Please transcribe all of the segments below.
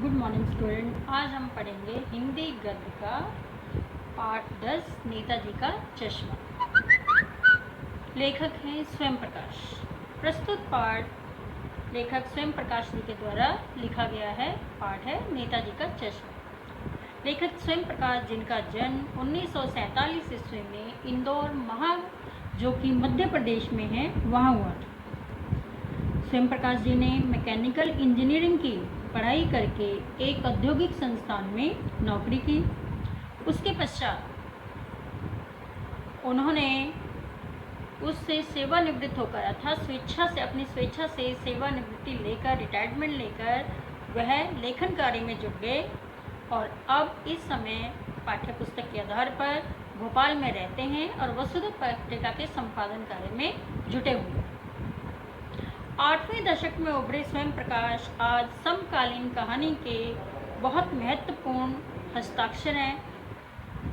Good morning student. आज हम पढ़ेंगे हिंदी गद्य का पाठ 10 नेताजी का चश्मा। लेखक हैं स्वयं प्रकाश। प्रस्तुत पाठ लेखक स्वयं प्रकाश जी के द्वारा लिखा गया है। पाठ है नेताजी का चश्मा। लेखक स्वयं प्रकाश जिनका जन्म 1947 ईस्वी में इंदौर जो कि मध्य प्रदेश में है वहाँ हुआ था। स्वयं प्रकाश जी ने मैकेनिकल इंजीनियरिंग की पढ़ाई करके एक औद्योगिक संस्थान में नौकरी की। उसके पश्चात उन्होंने उससे सेवानिवृत्त होकर अर्थात अपनी स्वेच्छा से सेवानिवृत्ति लेकर रिटायरमेंट लेकर वह लेखन कार्य में जुट गए और अब इस समय पाठ्य पुस्तक के आधार पर भोपाल में रहते हैं और वसुधा पत्रिका के संपादन कार्य में जुटे हुए हैं। 8वें दशक में उभरे स्वयं प्रकाश आज समकालीन कहानी के बहुत महत्वपूर्ण हस्ताक्षर हैं।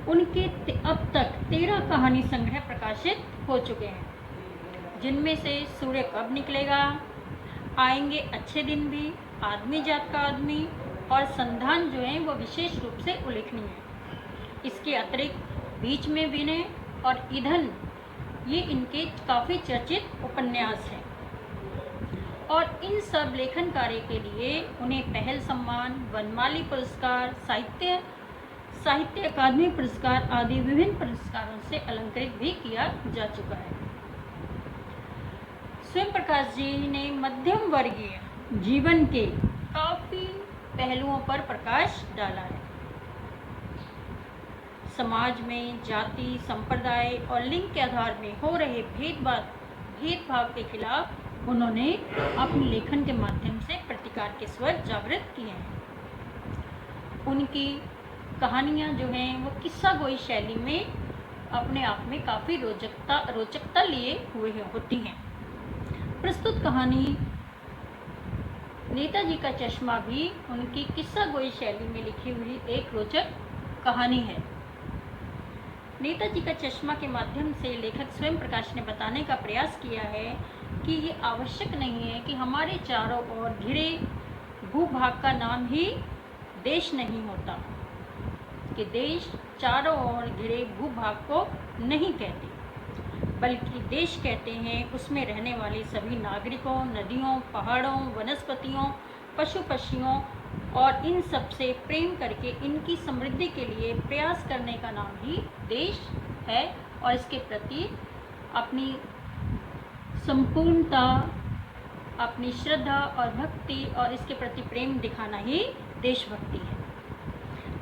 उनके अब तक 13 कहानी संग्रह प्रकाशित हो चुके हैं, जिनमें से सूर्य कब निकलेगा, आएंगे अच्छे दिन भी, आदमी जात का आदमी और संधान जो है वो विशेष रूप से उल्लेखनीय है। इसके अतिरिक्त बीच में विनय और ईंधन ये इनके काफ़ी चर्चित उपन्यास हैं और इन सब लेखन कार्य के लिए उन्हें पहल सम्मान, वनमाली पुरस्कार, साहित्य अकादमी पुरस्कार आदि विभिन्न पुरस्कारों से अलंकृत भी किया जा चुका है। स्वयं प्रकाश जी ने मध्यम वर्गीय जीवन के काफ़ी पहलुओं पर प्रकाश डाला है। समाज में जाति, संप्रदाय और लिंग के आधार में हो रहे भेदभाव के खिलाफ उन्होंने अपने लेखन के माध्यम से प्रतिकार के स्वर जागृत किए हैं। उनकी कहानियाँ जो हैं वो किस्सा गोई शैली में अपने आप में काफ़ी रोचकता लिए हुए होती हैं। प्रस्तुत कहानी नेताजी का चश्मा भी उनकी किस्सा गोई शैली में लिखी हुई एक रोचक कहानी है। नेताजी का चश्मा के माध्यम से लेखक स्वयं प्रकाश ने बताने का प्रयास किया है कि ये आवश्यक नहीं है कि हमारे चारों ओर घिरे भूभाग का नाम ही देश नहीं होता, कि देश चारों ओर घिरे भूभाग को नहीं कहते, बल्कि देश कहते हैं उसमें रहने वाले सभी नागरिकों, नदियों, पहाड़ों, वनस्पतियों, पशु पक्षियों और इन सब से प्रेम करके इनकी समृद्धि के लिए प्रयास करने का नाम ही देश है और इसके प्रति अपनी संपूर्णता, अपनी श्रद्धा और भक्ति और इसके प्रति प्रेम दिखाना ही देशभक्ति है।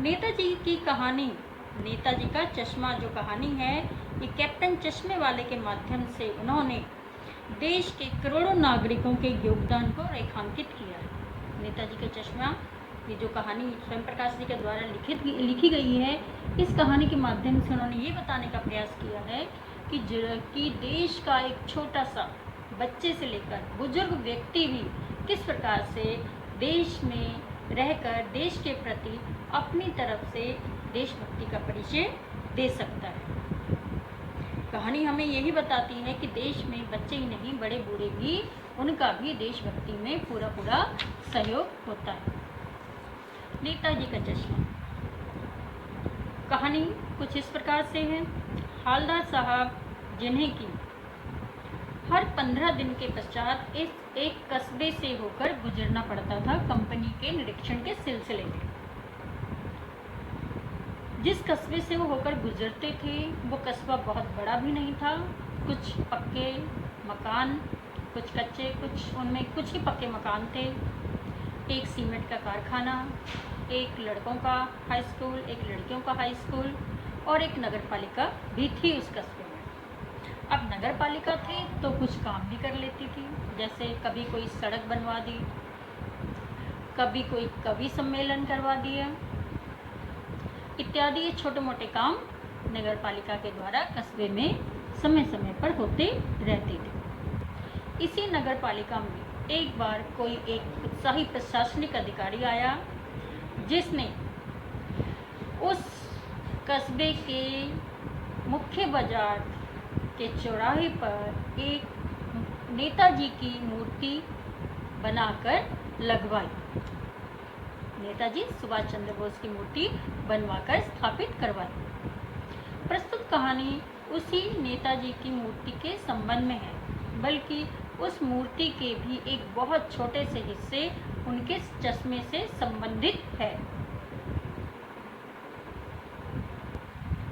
नेताजी की कहानी, नेताजी का चश्मा जो कहानी है, ये कैप्टन चश्मे वाले के माध्यम से उन्होंने देश के करोड़ों नागरिकों के योगदान को रेखांकित किया है। नेताजी का चश्मा ये जो कहानी स्वयं प्रकाश जी के द्वारा लिखी गई है, इस कहानी के माध्यम से उन्होंने ये बताने का प्रयास किया है कि देश का एक छोटा सा बच्चे से लेकर बुजुर्ग व्यक्ति भी किस प्रकार से देश में रहकर देश के प्रति अपनी तरफ से देशभक्ति का परिचय दे सकता है। कहानी हमें यही बताती है कि देश में बच्चे ही नहीं, बड़े बूढ़े भी, उनका भी देशभक्ति में पूरा सहयोग होता है। नेताजी का चश्मा कहानी कुछ इस प्रकार से है। हालदार साहब जिन्हें कि हर 15 दिन के पश्चात इस एक कस्बे से होकर गुजरना पड़ता था कंपनी के निरीक्षण के सिलसिले में। जिस कस्बे से वो होकर गुजरते थे वो कस्बा बहुत बड़ा भी नहीं था। कुछ पक्के मकान, कुछ कच्चे, उनमें कुछ ही पक्के मकान थे। एक सीमेंट का कारखाना, एक लड़कों का हाई स्कूल, एक लड़कियों का हाई स्कूल और एक नगरपालिका भी थी उस कस्बे में। अब नगरपालिका थी तो कुछ काम भी कर लेती थी, जैसे कभी कोई सड़क बनवा दी, कभी कोई कवि सम्मेलन करवा दिया इत्यादि। ये छोटे मोटे काम नगरपालिका के द्वारा कस्बे में समय समय पर होते रहते थे। इसी नगरपालिका में एक बार कोई एक उत्साही प्रशासनिक अधिकारी आया जिसने उस कस्बे के मुख्य बाजार के चौराहे पर एक नेताजी की मूर्ति बनाकर लगवाई। नेताजी सुभाष चंद्र बोस की मूर्ति बनवाकर स्थापित करवाई। प्रस्तुत कहानी उसी नेताजी की मूर्ति के संबंध में है, बल्कि उस मूर्ति के भी एक बहुत छोटे से हिस्से उनके चश्मे से संबंधित है।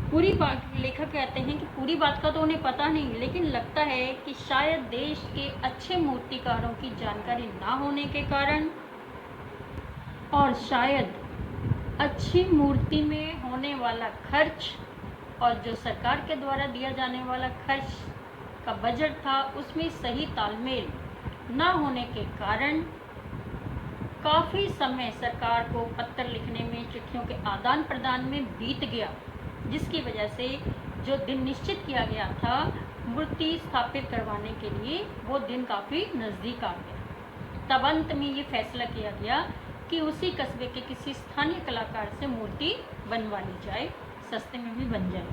पूरी बात लेखक कहते हैं कि पूरी बात का तो उन्हें पता नहीं, लेकिन लगता है कि शायद देश के अच्छे मूर्तिकारों की जानकारी ना होने के कारण और शायद अच्छी मूर्ति में होने वाला खर्च और जो सरकार के द्वारा दिया जाने वाला खर्च का बजट था उसमें सही तालमेल ना होने के कारण काफ़ी समय सरकार को पत्र लिखने में, चिट्ठियों के आदान प्रदान में बीत गया, जिसकी वजह से जो दिन निश्चित किया गया था मूर्ति स्थापित करवाने के लिए वो दिन काफ़ी नज़दीक आ गया। तब अंत में ये फैसला किया गया कि उसी कस्बे के किसी स्थानीय कलाकार से मूर्ति बनवा ली जाए, सस्ते में भी बन जाए।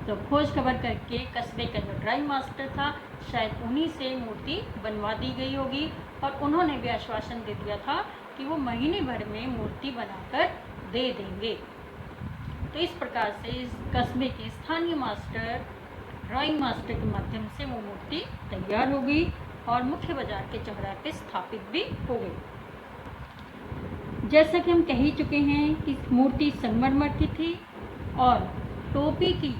तो खोज खबर करके कस्बे का जो ड्राइंग मास्टर था शायद उन्हीं से मूर्ति बनवा दी गई होगी, और उन्होंने भी आश्वासन दे दिया था कि वो महीने भर में मूर्ति बनाकर दे देंगे। तो इस प्रकार से इस कस्बे के स्थानीय मास्टर, ड्राइंग मास्टर के माध्यम से वो मूर्ति तैयार हो गई और मुख्य बाजार के चौराहे पे स्थापित भी हो गई। जैसा कि हम कह ही चुके हैं कि मूर्ति संगमरमर की थी और टोपी की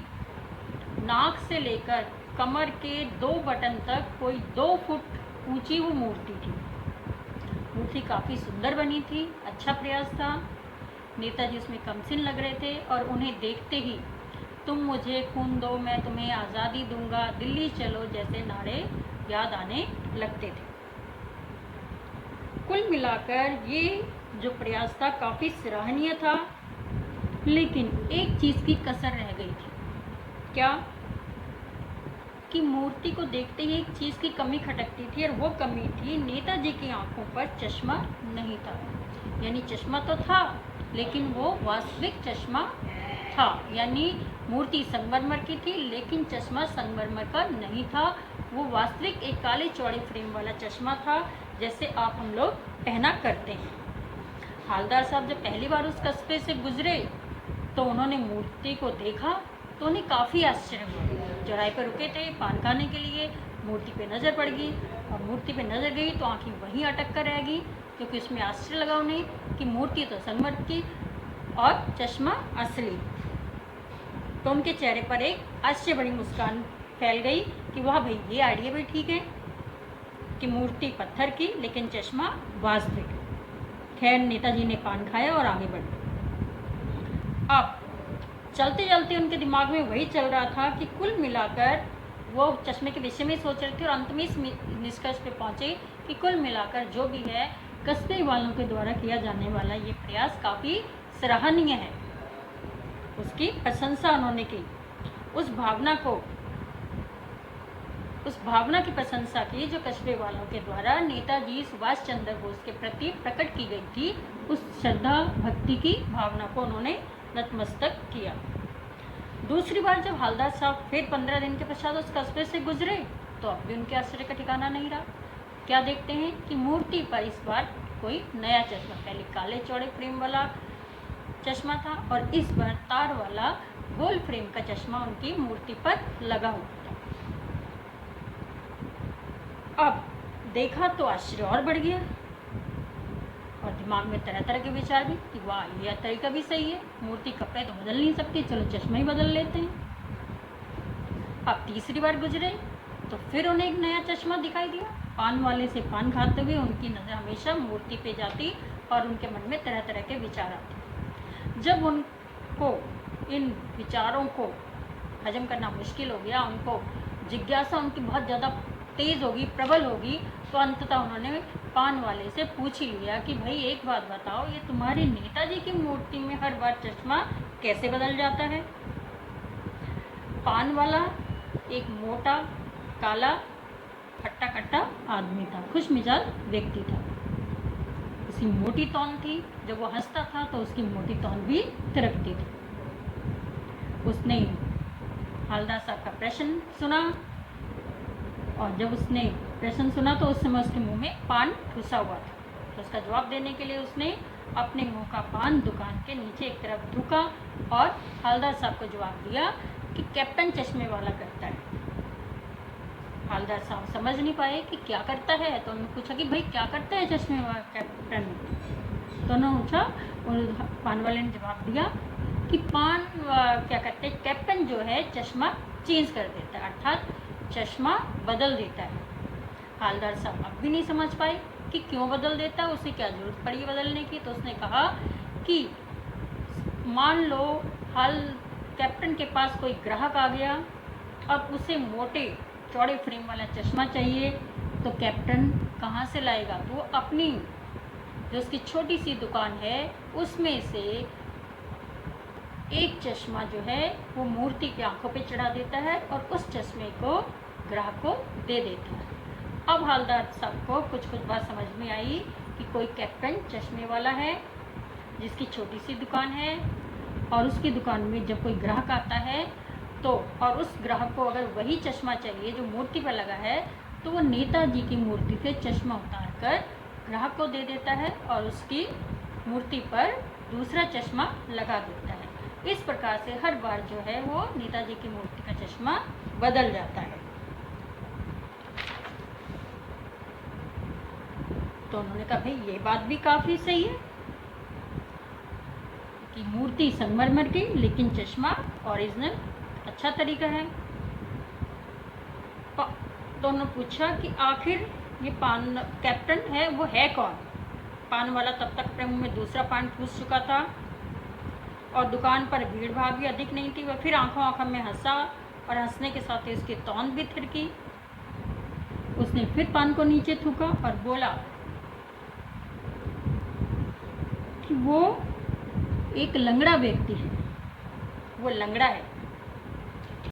नाक से लेकर कमर के 2 बटन तक कोई 2 फुट ऊंची वो मूर्ति थी। मूर्ति काफ़ी सुंदर बनी थी, अच्छा प्रयास था। नेताजी उसमें कमसिन लग रहे थे और उन्हें देखते ही तुम मुझे खून दो मैं तुम्हें आज़ादी दूंगा, दिल्ली चलो जैसे नारे याद आने लगते थे। कुल मिलाकर ये जो प्रयास था काफ़ी सराहनीय था, लेकिन एक चीज़ की कसर रह गई थी। क्या? कि मूर्ति को देखते ही एक चीज़ की कमी खटकती थी, और वो कमी थी नेताजी की आंखों पर चश्मा नहीं था। यानी चश्मा तो था लेकिन वो वास्तविक चश्मा था, यानी मूर्ति संगमरमर की थी लेकिन चश्मा संगमरमर का नहीं था। वो वास्तविक एक काले चौड़े फ्रेम वाला चश्मा था, जैसे आप हम लोग पहना करते हैं। हालदार साहब जब पहली बार उस कस्बे से गुजरे तो उन्होंने मूर्ति को देखा तो उन्हें काफ़ी आश्चर्य हुआ। चौराहे पर रुके थे पान खाने के लिए, मूर्ति पे नज़र पड़ गई, और मूर्ति पे नज़र गई तो आंखें वहीं अटक कर रह गई, क्योंकि उसमें आश्चर्य लगा उन्हें कि मूर्ति तो संगमरमर की और चश्मा असली। तो उनके चेहरे पर एक आश्चर्य भरी मुस्कान फैल गई कि वाह भाई, ये आइडिया भी ठीक है कि मूर्ति पत्थर की लेकिन चश्मा वास्तविक। खैर, नेताजी ने पान खाया और आगे बढ़े। अब चलते चलते उनके दिमाग में वही चल रहा था कि कुल मिलाकर वो चश्मे के विषय में सोच रहे थे, और अंत में इस निष्कर्ष पे पहुँचे कि कुल मिलाकर जो भी है कस्बे वालों के द्वारा किया जाने वाला ये प्रयास काफ़ी सराहनीय है। उसकी प्रशंसा उन्होंने की, उस भावना की प्रशंसा की जो कस्बे वालों के द्वारा नेताजी सुभाष चंद्र बोस के प्रति प्रकट की गई थी। उस श्रद्धा भक्ति की भावना को उन्होंने नतमस्तक किया। दूसरी बार जब हालदार साहब फिर 15 दिन के पश्चात उस कस्बे से गुजरे तो अब भी उनके आश्चर्य का ठिकाना नहीं रहा। क्या देखते हैं कि मूर्ति पर इस बार कोई नया चश्मा, पहले काले चौड़े फ्रेम वाला चश्मा था और इस बार तार वाला गोल फ्रेम का चश्मा उनकी मूर्ति पर लगा हुआ था। अब देखा तो आश्चर्य और बढ़ गया और दिमाग में तरह तरह के विचार भी कि वाह, यह तरीका भी सही है, मूर्ति कपड़े तो बदल नहीं सकती, चलो चश्मा ही बदल लेते हैं। अब तीसरी बार गुजरे तो फिर उन्हें एक नया चश्मा दिखाई दिया। पान वाले से पान खाते हुए उनकी नज़र हमेशा मूर्ति पे जाती और उनके मन में तरह तरह के विचार आते। जब उनको इन विचारों को हजम करना मुश्किल हो गया, उनको जिज्ञासा उनकी बहुत ज़्यादा तेज़ होगी, प्रबल होगी, तो अंततः उन्होंने पान वाले से पूछ ही लिया कि भाई एक बात बताओ, ये तुम्हारे नेताजी की मूर्ति में हर बार चश्मा कैसे बदल जाता है? पान वाला एक मोटा काला खट्टा खट्टा आदमी था, खुश मिजाज व्यक्ति था। उसकी मोटी तौन थी, जब वो हंसता था तो उसकी मोटी तौन भी तिरकती थी। उसने हालदार साहब का प्रश्न सुना और जब उसने प्रश्न सुना तो उस समय उसके मुंह में पान ठुसा हुआ था। तो उसका जवाब देने के लिए उसने अपने मुंह का पान दुकान के नीचे एक तरफ थूका और हवलदार साहब को जवाब दिया कि कैप्टन चश्मे वाला करता है। हवलदार साहब समझ नहीं पाए कि क्या करता है, तो उन्होंने पूछा कि भाई क्या करता है चश्मे वाला कैप्टन। तो उन्होंने पूछा, पान वाले ने जवाब दिया कि क्या कहते हैं, कैप्टन जो है चश्मा चेंज कर देता है, अर्थात चश्मा बदल देता है। हवलदार साहब अब भी नहीं समझ पाए कि क्यों बदल देता है, उसे क्या जरूरत पड़ी बदलने की। तो उसने कहा कि मान लो कैप्टन के पास कोई ग्राहक आ गया, अब उसे मोटे चौड़े फ्रेम वाला चश्मा चाहिए, तो कैप्टन कहाँ से लाएगा? तो वो अपनी जो उसकी छोटी सी दुकान है उसमें से एक चश्मा जो है वो मूर्ति की आंखों पे चढ़ा देता है और उस चश्मे को ग्राहक को दे देता है। अब हवलदार साहब को कुछ बात समझ में आई कि कोई कैप्टन चश्मे वाला है जिसकी छोटी सी दुकान है, और उसकी दुकान में जब कोई ग्राहक आता है तो और उस ग्राहक को अगर वही चश्मा चाहिए जो मूर्ति पर लगा है, तो वो नेताजी की मूर्ति से चश्मा उतार कर ग्राहक को दे देता है और उसकी मूर्ति पर दूसरा चश्मा लगा देता है। इस प्रकार से हर बार जो है वो नेताजी की मूर्ति का चश्मा बदल जाता है। तो उन्होंने कहा भाई ये बात भी काफ़ी सही है कि मूर्ति संगमरमर की लेकिन चश्मा ओरिजिनल, अच्छा तरीका है। तो उन्होंने पूछा कि आखिर ये पान कैप्टन है वो है कौन? पान वाला तब तक अपने मुंह में दूसरा पान ठूस चुका था और दुकान पर भीड़ भाड़ भी अधिक नहीं थी। वह फिर आंखों में हंसा और हंसने के साथ ही उसकी तौन भी थिरकी। उसने फिर पान को नीचे थूका और बोला कि वो एक लंगड़ा व्यक्ति है, वो लंगड़ा है।